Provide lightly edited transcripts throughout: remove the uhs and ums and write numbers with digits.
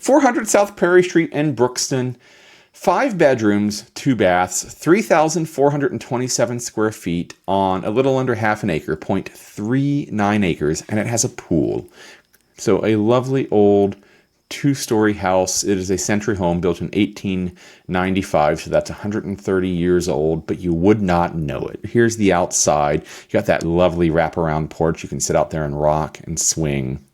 400 South Perry Street in Brookston. 5 bedrooms, 2 baths, 3,427 square feet on a little under half an acre, 0.39 acres, and it has a pool. So a lovely old 2-story house. It is a century home built in 1895, so that's 130 years old, but you would not know it. Here's the outside. You got that lovely wraparound porch. You can sit out there and rock and swing.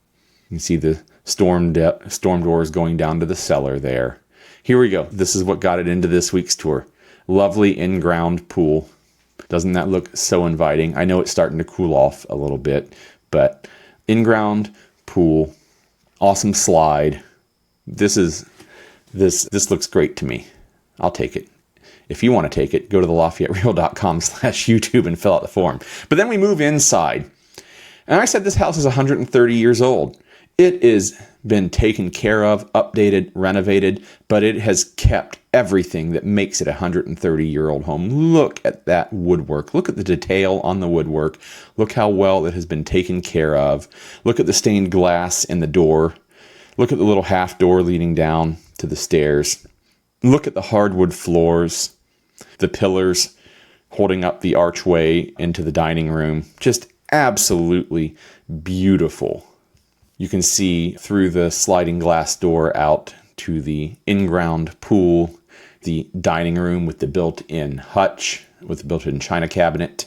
You can see the storm doors going down to the cellar there. Here we go. This is what got it into this week's tour. Lovely in-ground pool. Doesn't that look so inviting? I know it's starting to cool off a little bit, but in-ground pool. Awesome slide. This looks great to me. I'll take it. If you want to take it, go to the LafayetteReal.com/YouTube and fill out the form. But then we move inside. And I said this house is 130 years old. It has been taken care of, updated, renovated, but it has kept everything that makes it a 130-year-old home. Look at that woodwork. Look at the detail on the woodwork. Look how well it has been taken care of. Look at the stained glass in the door. Look at the little half door leading down to the stairs. Look at the hardwood floors, the pillars holding up the archway into the dining room. Just absolutely beautiful. You can see through the sliding glass door out to the in-ground pool, the dining room with the built-in hutch, with the built-in china cabinet.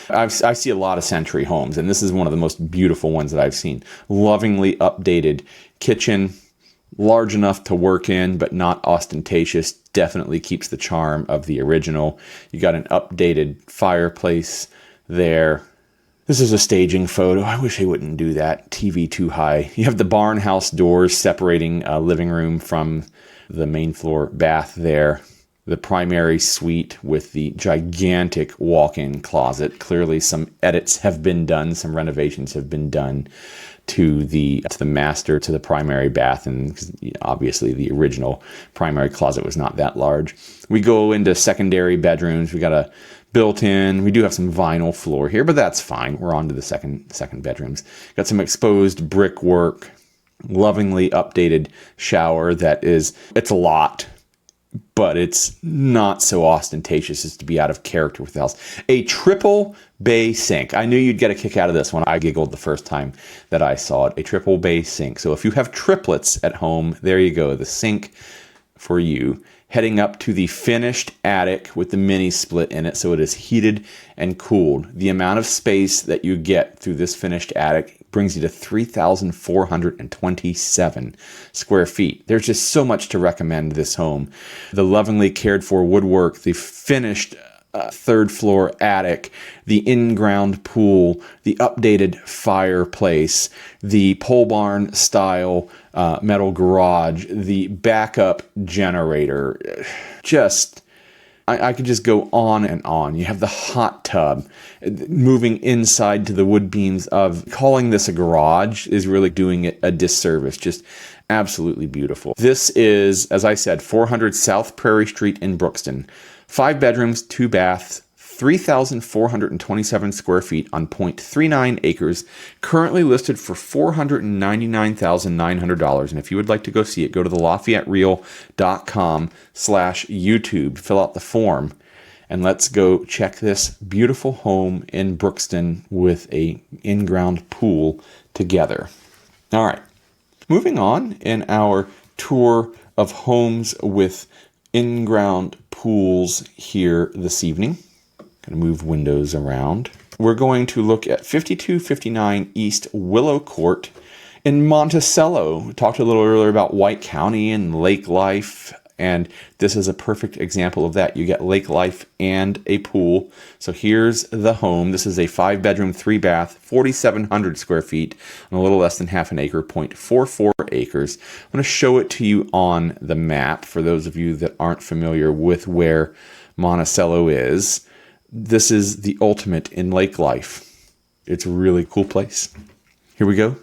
I see a lot of century homes, and this is one of the most beautiful ones that I've seen. Lovingly updated kitchen, large enough to work in, but not ostentatious. Definitely keeps the charm of the original. You got an updated fireplace there. This is a staging photo. I wish they wouldn't do that. TV too high. You have the barn house doors separating living room from the main floor bath there. The primary suite with the gigantic walk-in closet. Clearly some edits have been done. Some renovations have been done to the master, to the primary bath. And obviously the original primary closet was not that large. We go into secondary bedrooms. We got a built-in. We do have some vinyl floor here, but that's fine. We're on to the second bedrooms. Got some exposed brickwork, lovingly updated shower it's a lot, but it's not so ostentatious as to be out of character with the house. A triple bay sink. I knew you'd get a kick out of this one. I giggled the first time that I saw it. A triple bay sink. So if you have triplets at home, there you go. The sink for you. Heading up to the finished attic with the mini split in it, so it is heated and cooled. The amount of space that you get through this finished attic brings you to 3,427 square feet. There's just so much to recommend this home. The lovingly cared for woodwork, the finished third floor attic, the in-ground pool, the updated fireplace, the pole barn style metal garage, the backup generator. I could just go on and on. You have the hot tub. Moving inside to the wood beams of calling this a garage is really doing it a disservice. Just absolutely beautiful. This is, as I said, 400 South Prairie Street in Brookston. 5 bedrooms, 2 baths, 3,427 square feet on 0.39 acres, currently listed for $499,900. And if you would like to go see it, go to the LafayetteReal.com/YouTube, fill out the form, and let's go check this beautiful home in Brookston with a in-ground pool together. All right, moving on in our tour of homes with in-ground pools here this evening. Going to move windows around. We're going to look at 5259 East Willow Court in Monticello. We talked a little earlier about White County and lake life, and this is a perfect example of that. You get lake life and a pool. So here's the home. This is a 5-bedroom, 3-bath, 4,700 square feet on a little less than half an acre, 0.44 acres. I'm going to show it to you on the map for those of you that aren't familiar with where Monticello is. This is the ultimate in lake life. It's a really cool place. Here we go.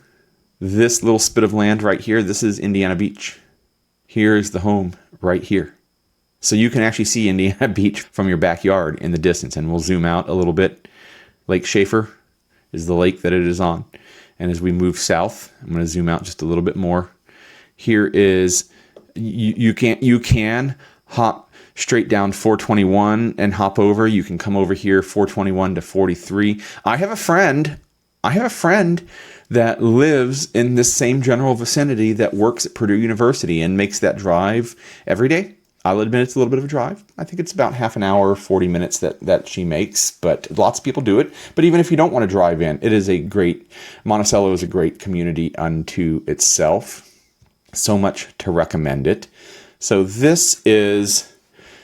This little spit of land right here, this is Indiana Beach. Here is the home right here. So you can actually see Indiana Beach from your backyard in the distance. And we'll zoom out a little bit. Lake Schaefer is the lake that it is on. And as we move south, I'm going to zoom out just a little bit more. Here is, you can hop straight down 421 and hop over. You can come over here 421 to 43. I have a friend that lives in this same general vicinity that works at Purdue University and makes that drive every day. I'll admit it's a little bit of a drive. I think it's about half an hour, 40 minutes that she makes, but lots of people do it. But even if you don't want to drive in, Monticello is a great community unto itself. So much to recommend it. So this is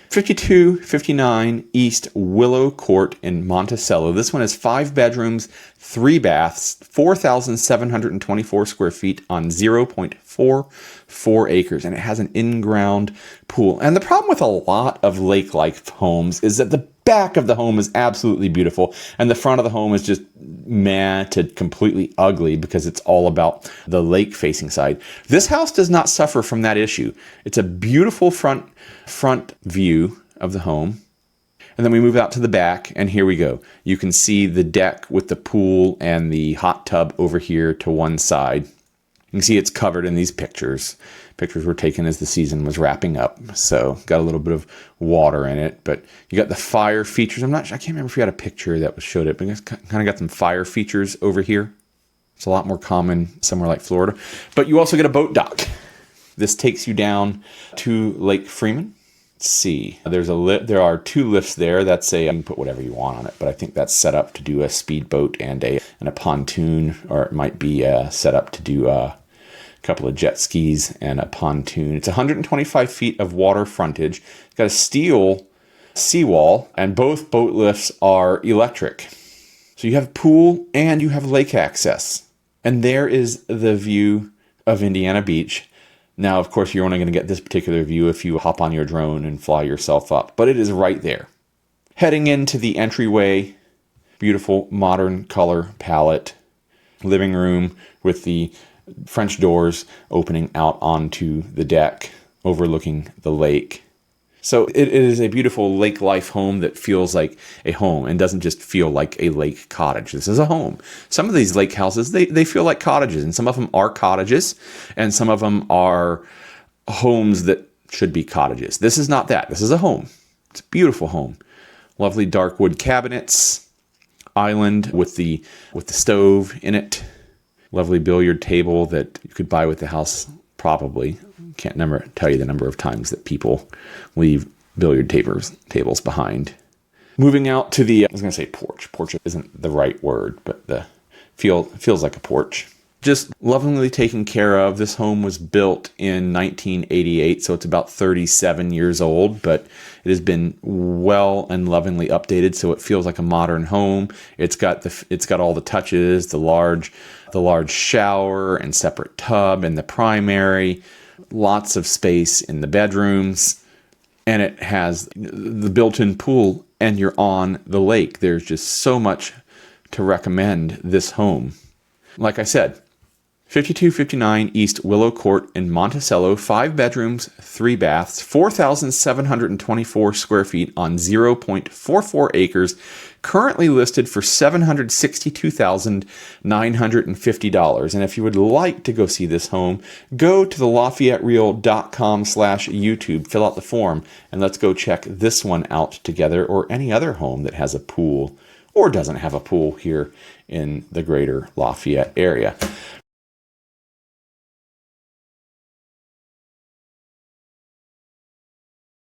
5259 East Willow Court in Monticello. This one has 5 bedrooms, 3 baths, 4,724 square feet on 0.44 acres, and it has an in-ground pool. And the problem with a lot of lake-like homes is that the back of the home is absolutely beautiful, and the front of the home is just meh to completely ugly because it's all about the lake-facing side. This house does not suffer from that issue. It's a beautiful front view of the home. And then we move out to the back, and here we go. You can see the deck with the pool and the hot tub over here to one side. You can see it's covered in these pictures. Pictures were taken as the season was wrapping up, so got a little bit of water in it. But you got the fire features. I can't remember if you had a picture that showed it, but it's kind of got some fire features over here. It's a lot more common somewhere like Florida. But you also get a boat dock. This takes you down to Lake Freeman. Let's see. There are 2 lifts there. You can put whatever you want on it, but I think that's set up to do a speedboat and a pontoon, or it might be set up to do a couple of jet skis and a pontoon. It's 125 feet of water frontage. It's got a steel seawall, and both boat lifts are electric. So you have pool and you have lake access. And there is the view of Indiana Beach. Now, of course, you're only going to get this particular view if you hop on your drone and fly yourself up, but it is right there. Heading into the entryway, beautiful modern color palette, living room with the French doors opening out onto the deck, overlooking the lake. So it is a beautiful lake life home that feels like a home and doesn't just feel like a lake cottage. This is a home. Some of these lake houses, they feel like cottages, and some of them are cottages, and some of them are homes that should be cottages. This is not that. This is a home. It's a beautiful home. Lovely dark wood cabinets, island with the stove in it. Lovely billiard table that you could buy with the house, probably. Can't tell you the number of times that people leave billiard tables behind. Moving out to I was going to say porch. Porch isn't the right word, but feels like a porch. Just lovingly taken care of. This home was built in 1988, so it's about 37 years old, but it has been well and lovingly updated, so it feels like a modern home. It's got all the touches, the large shower and separate tub in the primary, lots of space in the bedrooms, and it has the built-in pool, and you're on the lake. There's just so much to recommend this home. Like I said, 5259 East Willow Court in Monticello, 5 bedrooms, 3 baths, 4,724 square feet on 0.44 acres, currently listed for $762,950. And if you would like to go see this home, go to the LafayetteReal.com/YouTube, fill out the form, and let's go check this one out together, or any other home that has a pool or doesn't have a pool here in the greater Lafayette area.